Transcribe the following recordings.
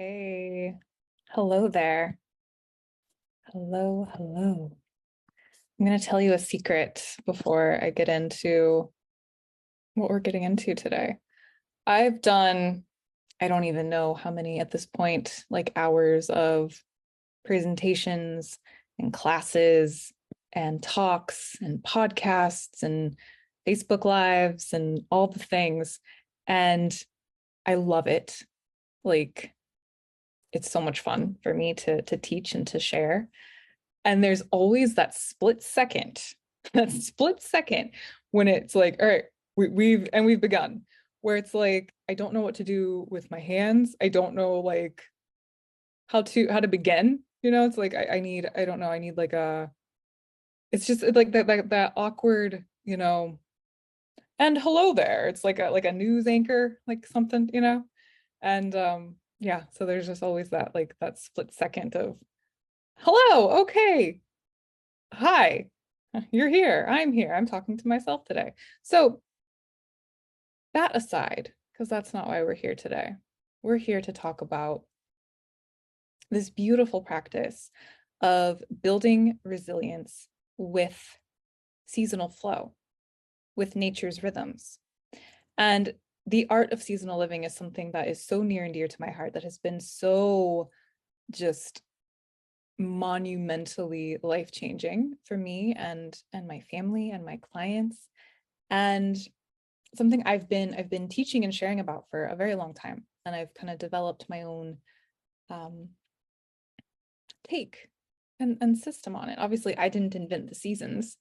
Hey, hello there. Hello, hello. I'm going to tell you a secret before I get into what we're getting into today. I've done, I don't even know how many at this point, like hours of presentations and classes and talks and podcasts and Facebook Lives and all the things. And I love it. Like, it's so much fun for me to teach and to share. And there's always that split second, that split second when it's like, all right, we've begun, where it's like, I don't know what to do with my hands. I don't know like how to begin. It's like I don't know, I need like it's just like that awkward, and hello there. It's like a news anchor, like something. And yeah, so there's just always that like that split second of hello, okay, hi, you're here, I'm here, I'm talking to myself today. So that aside, because that's not why we're here today, we're here to talk about this beautiful practice of building resilience with seasonal flow, with nature's rhythms. And the art of seasonal living is something that is so near and dear to my heart, that has been so just monumentally life-changing for me and my family and my clients, and something I've been teaching and sharing about for a very long time. And I've kind of developed my own um, take and system on it. Obviously, I didn't invent the seasons.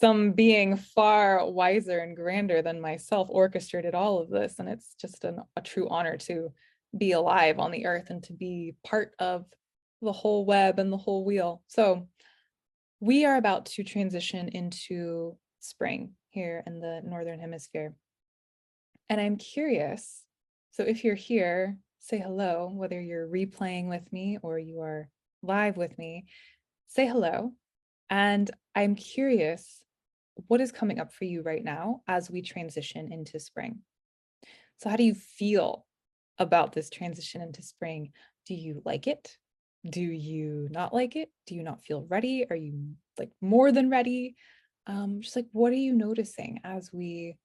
Some being far wiser and grander than myself orchestrated all of this, and it's just a true honor to be alive on the earth and to be part of the whole web and the whole wheel. So we are about to transition into spring here in the Northern Hemisphere. And I'm curious, so if you're here, say hello, whether you're replaying with me or you are live with me, say hello. And I'm curious, what is coming up for you right now as we transition into spring? So, how do you feel about this transition into spring? Do you like it? Do you not like it? Do you not feel ready? Are you like more than ready? Just like, what are you noticing as we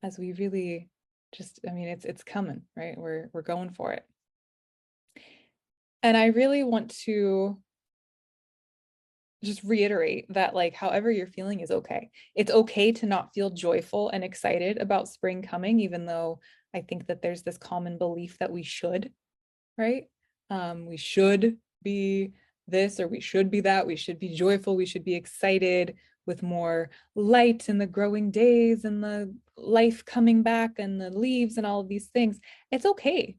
really just, I mean, it's coming, right? We're going for it. And I really want to just reiterate that, like, however you're feeling is okay. It's okay to not feel joyful and excited about spring coming, even though I think that there's this common belief that we should, right? We should be this or we should be that. We should be joyful. We should be excited with more light and the growing days and the life coming back and the leaves and all of these things. It's okay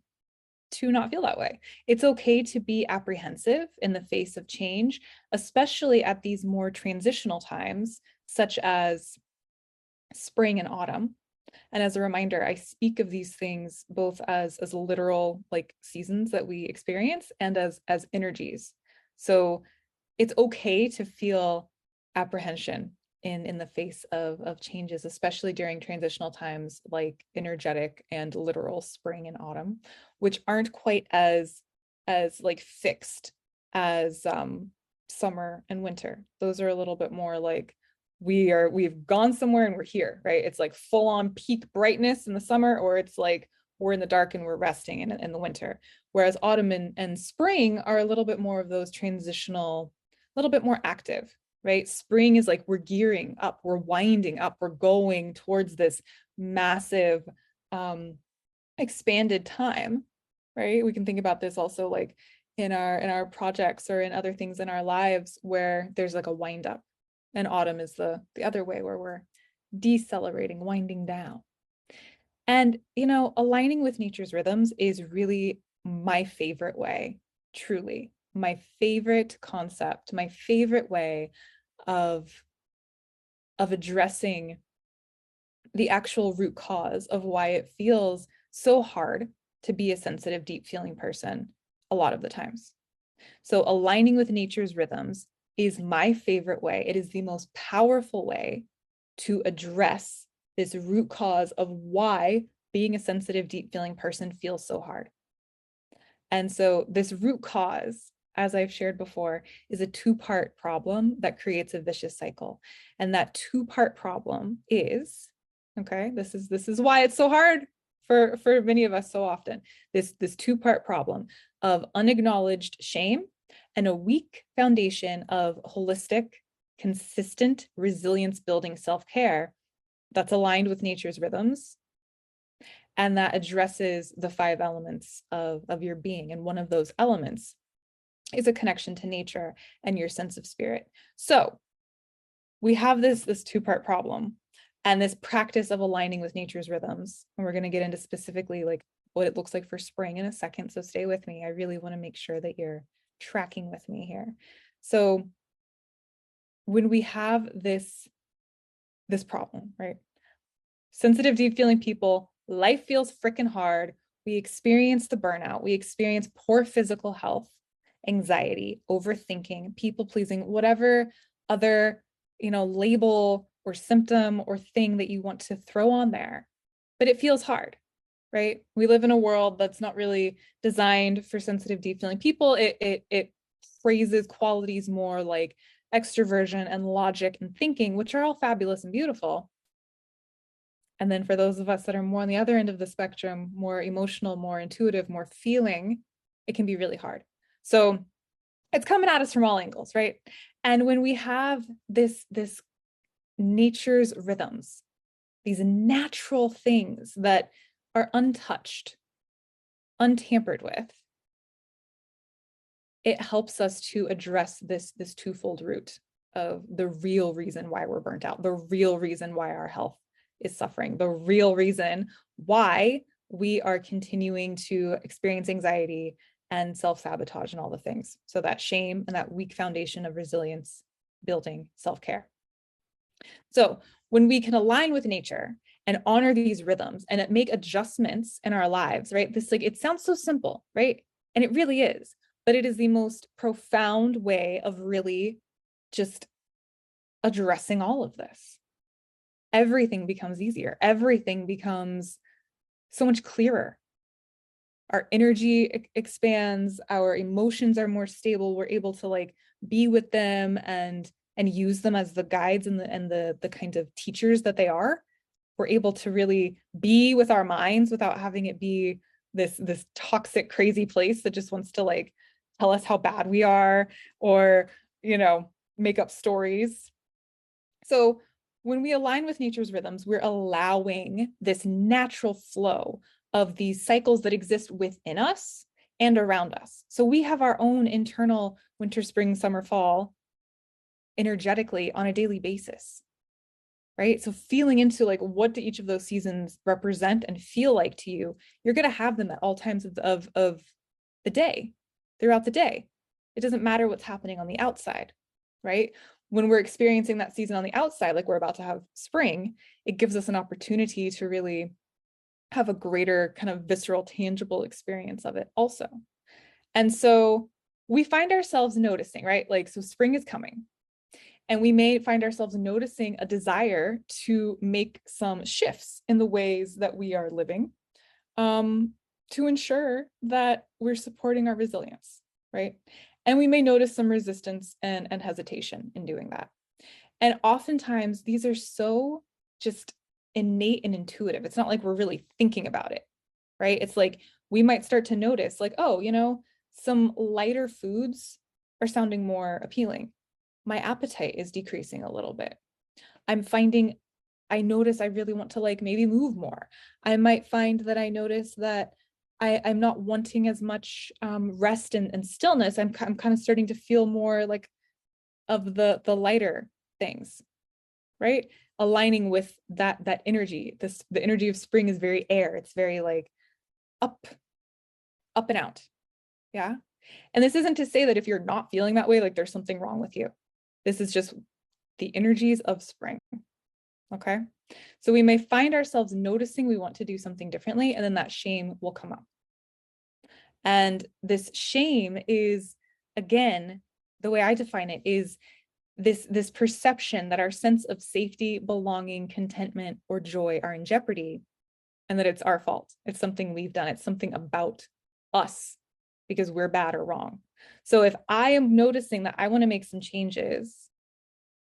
to not feel that way. It's okay to be apprehensive in the face of change, especially at these more transitional times, such as spring and autumn. And as a reminder, I speak of these things both as literal like seasons that we experience and as energies. So it's okay to feel apprehension in the face of changes, especially during transitional times like energetic and literal spring and autumn, which aren't quite as like fixed as summer and winter. Those are a little bit more like we've gone somewhere and we're here, right? It's like full on peak brightness in the summer, or it's like we're in the dark and we're resting in the winter. Whereas autumn and spring are a little bit more of those transitional, a little bit more active, right? Spring is like we're gearing up, we're winding up, we're going towards this massive expanded time, right? We can think about this also like in our projects or in other things in our lives where there's like a wind up, and autumn is the other way where we're decelerating, winding down. And aligning with nature's rhythms is really my favorite way, truly my favorite concept, my favorite way of addressing the actual root cause of why it feels so hard to be a sensitive, deep feeling person a lot of the times. So aligning with nature's rhythms is my favorite way. It is the most powerful way to address this root cause of why being a sensitive, deep feeling person feels so hard. And so this root cause, as I've shared before, is a two-part problem that creates a vicious cycle. And that two-part problem is, okay, this is why it's so hard for many of us so often, this two-part problem of unacknowledged shame and a weak foundation of holistic, consistent, resilience building self-care that's aligned with nature's rhythms and that addresses the 5 elements of your being. And one of those elements is a connection to nature and your sense of spirit. So we have this two-part problem and this practice of aligning with nature's rhythms. And we're going to get into specifically like what it looks like for spring in a second. So stay with me. I really want to make sure that you're tracking with me here. So when we have this problem, right? Sensitive, deep feeling people, life feels freaking hard. We experience the burnout. We experience poor physical health, anxiety, overthinking, people pleasing, whatever other, label or symptom or thing that you want to throw on there. But it feels hard, right? We live in a world that's not really designed for sensitive, deep feeling people. It praises qualities more like extroversion and logic and thinking, which are all fabulous and beautiful. And then for those of us that are more on the other end of the spectrum, more emotional, more intuitive, more feeling, it can be really hard. So it's coming at us from all angles, right? And when we have this nature's rhythms, these natural things that are untouched, untampered with, it helps us to address this twofold root of the real reason why we're burnt out, the real reason why our health is suffering, the real reason why we are continuing to experience anxiety and self-sabotage and all the things. So that shame and that weak foundation of resilience building self-care. So when we can align with nature and honor these rhythms and make adjustments in our lives, right? It sounds so simple, right? And it really is, but it is the most profound way of really just addressing all of this. Everything becomes easier. Everything becomes so much clearer. Our energy expands, our emotions are more stable. We're able to be with them and use them as the guides and the kind of teachers that they are. We're able to really be with our minds without having it be this toxic, crazy place that just wants to tell us how bad we are or, make up stories. So when we align with nature's rhythms, we're allowing this natural flow of these cycles that exist within us and around us. So we have our own internal winter, spring, summer, fall energetically on a daily basis, right? So feeling into what do each of those seasons represent and feel like to you, you're going to have them at all times of the day, throughout the day. It doesn't matter what's happening on the outside, right? When we're experiencing that season on the outside, like we're about to have spring, it gives us an opportunity to really have a greater kind of visceral, tangible experience of it also. And so we find ourselves noticing, right? So spring is coming. And we may find ourselves noticing a desire to make some shifts in the ways that we are living to ensure that we're supporting our resilience, right? And we may notice some resistance and hesitation in doing that. And oftentimes these are so just innate and intuitive. It's not like we're really thinking about it, right? It's we might start to notice some lighter foods are sounding more appealing. My appetite is decreasing a little bit. I notice I really want to maybe move more. I might find that I notice that I'm not wanting as much rest and stillness. I'm kind of starting to feel more of the lighter things, right? Aligning with that energy. The energy of spring is very air. It's very up and out. Yeah. And this isn't to say that if you're not feeling that way, there's something wrong with you. This is just the energies of spring. Okay. So we may find ourselves noticing we want to do something differently, and then that shame will come up. And this shame is, again, the way I define it is this perception that our sense of safety, belonging, contentment, or joy are in jeopardy, and that it's our fault. It's something we've done. It's something about us because we're bad or wrong. So if I am noticing that I want to make some changes,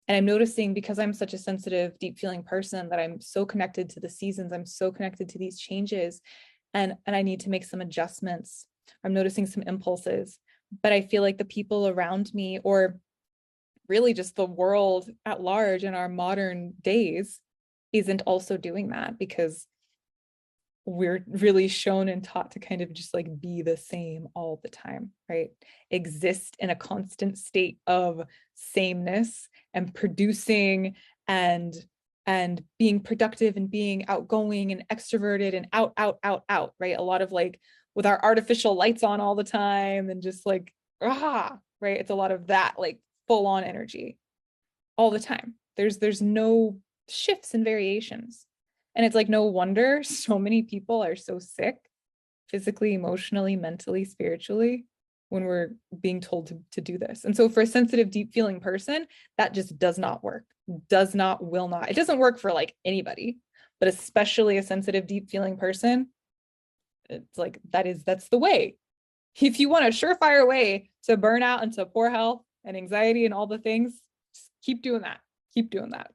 and I'm noticing, because I'm such a sensitive, deep feeling person, that I'm so connected to the seasons, I'm so connected to these changes, and I need to make some adjustments. I'm noticing some impulses, but I feel like the people around me, or really just the world at large in our modern days, isn't also doing that, because we're really shown and taught to kind of just like be the same all the time, right? Exist in a constant state of sameness and producing and being productive and being outgoing and extroverted and out, right? A lot of like with our artificial lights on all the time and just like right? It's a lot of that like full on energy all the time. There's no shifts and variations. And it's like no wonder so many people are so sick physically, emotionally, mentally, spiritually, when we're being told to do this. And so for a sensitive, deep feeling person, that just does not work. Does not, will not. It doesn't work for like anybody, but especially a sensitive, deep feeling person. It's like that's the way. If you want a surefire way to burn out and to poor health and anxiety and all the things, just keep doing that. Keep doing that.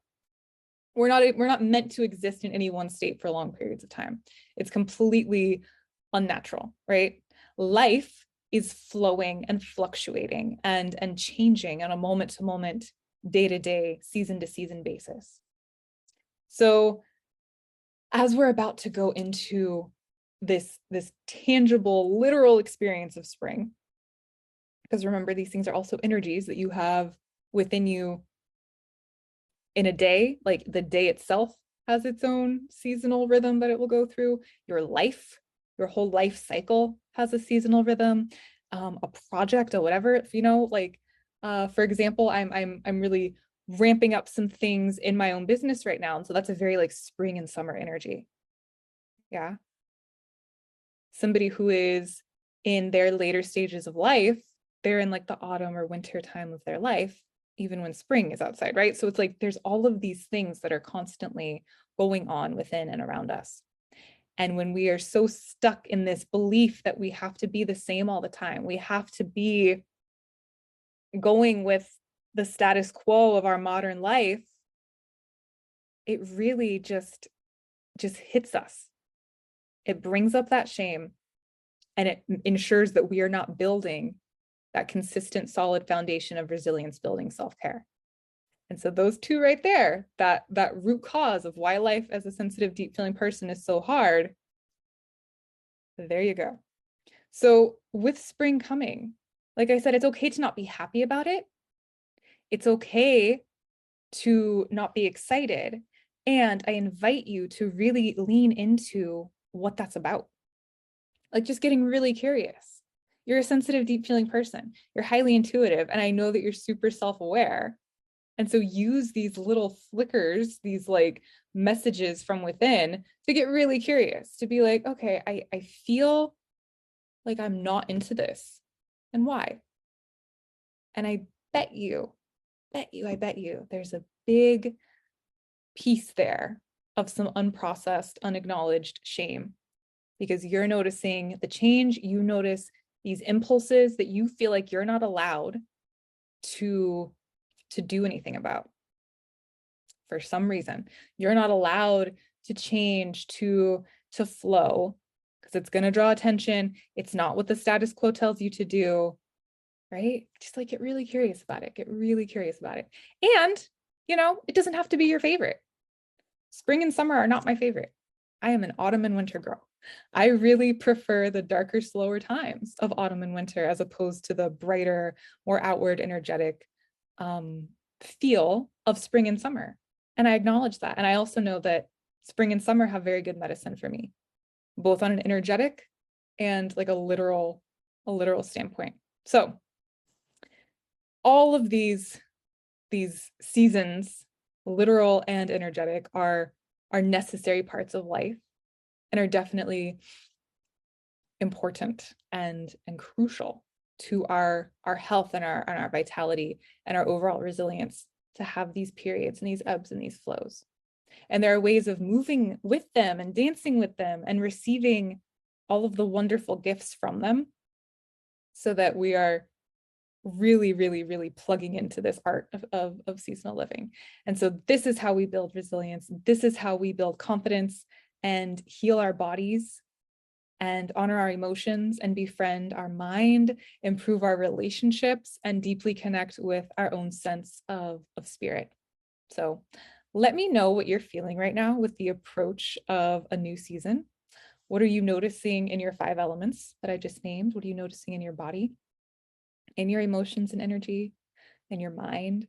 We're not meant to exist in any one state for long periods of time. It's completely unnatural, right? Life is flowing and fluctuating and changing on a moment to moment, day to day, season to season basis. So as we're about to go into this tangible, literal experience of spring, because remember, these things are also energies that you have within you in a day. Like the day itself has its own seasonal rhythm that it will go through. Your life, your whole life cycle has a seasonal rhythm. A project or whatever, like for example, I'm really ramping up some things in my own business right now, and so that's a very like spring and summer energy. Yeah. Somebody who is in their later stages of life, they're in like the autumn or winter time of their life, even when spring is outside, right? So it's like there's all of these things that are constantly going on within and around us. And when we are so stuck in this belief that we have to be the same all the time, we have to be going with the status quo of our modern life, it really just hits us. It brings up that shame, and it ensures that we are not building that consistent, solid foundation of resilience, building self-care. And so those two right there, that root cause of why life as a sensitive, deep feeling person is so hard, there you go. So with spring coming, like I said, it's okay to not be happy about it. It's okay to not be excited. And I invite you to really lean into what that's about. Like just getting really curious. You're a sensitive, deep feeling person. You're highly intuitive. And I know that you're super self-aware. And so use these little flickers, these like messages from within to get really curious, to be like, okay, I feel like I'm not into this. And why? And I bet you, there's a big piece there of some unprocessed, unacknowledged shame, because you're noticing the change. You notice these impulses that you feel like you're not allowed to do anything about. For some reason, you're not allowed to change, to flow, because it's going to draw attention. It's not what the status quo tells you to do, right? Just like get really curious about it. Get really curious about it. And, it doesn't have to be your favorite. Spring and summer are not my favorite. I am an autumn and winter girl. I really prefer the darker, slower times of autumn and winter as opposed to the brighter, more outward, energetic feel of spring and summer. And I acknowledge that. And I also know that spring and summer have very good medicine for me, both on an energetic and like a literal standpoint. So all of these seasons, literal and energetic, are necessary parts of life and are definitely important and crucial to our health and our vitality and our overall resilience, to have these periods and these ebbs and these flows. And there are ways of moving with them and dancing with them and receiving all of the wonderful gifts from them so that we are really, really, really plugging into this art of seasonal living. And so this is how we build resilience. This is how we build confidence and heal our bodies and honor our emotions and befriend our mind, improve our relationships, and deeply connect with our own sense of spirit. So let me know what you're feeling right now with the approach of a new season. What are you noticing in your 5 elements that I just named? What are you noticing in your body, in your emotions and energy, in your mind,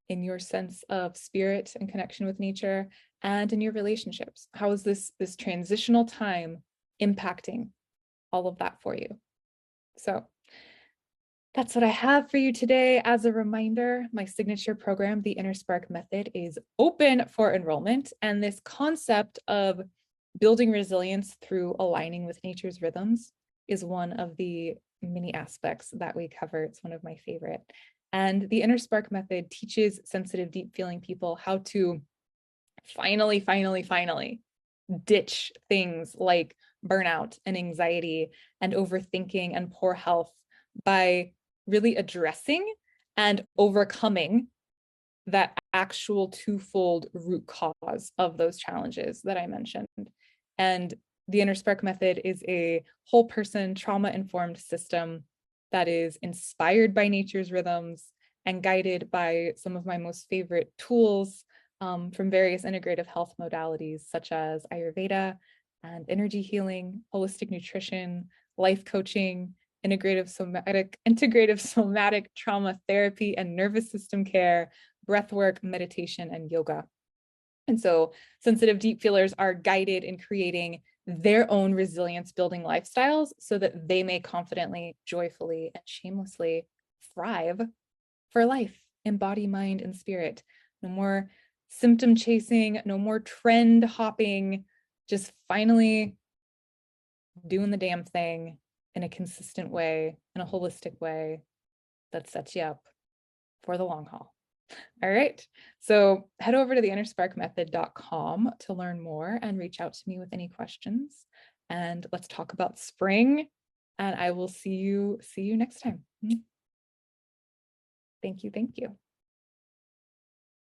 in your sense of spirit and connection with nature, and in your relationships? How is this transitional time impacting all of that for you? So that's what I have for you today. As a reminder, my signature program, the Inner Spark Method, is open for enrollment. And this concept of building resilience through aligning with nature's rhythms is one of the many aspects that we cover. It's one of my favorite. And the Inner Spark Method teaches sensitive, deep feeling people how to finally ditch things like burnout and anxiety and overthinking and poor health by really addressing and overcoming that actual twofold root cause of those challenges that I mentioned. And the Inner Spark Method is a whole person trauma-informed system that is inspired by nature's rhythms and guided by some of my most favorite tools from various integrative health modalities, such as Ayurveda and energy healing, holistic nutrition, life coaching, integrative somatic trauma therapy and nervous system care, breath work, meditation, and yoga. And so sensitive deep feelers are guided in creating their own resilience building lifestyles so that they may confidently, joyfully, and shamelessly thrive for life in body, mind, and spirit. No more symptom chasing, no more trend hopping, just finally doing the damn thing in a consistent way, in a holistic way that sets you up for the long haul. All right. So head over to theinnersparkmethod.com to learn more and reach out to me with any questions. And let's talk about spring. And I will see you next time. Thank you. Thank you.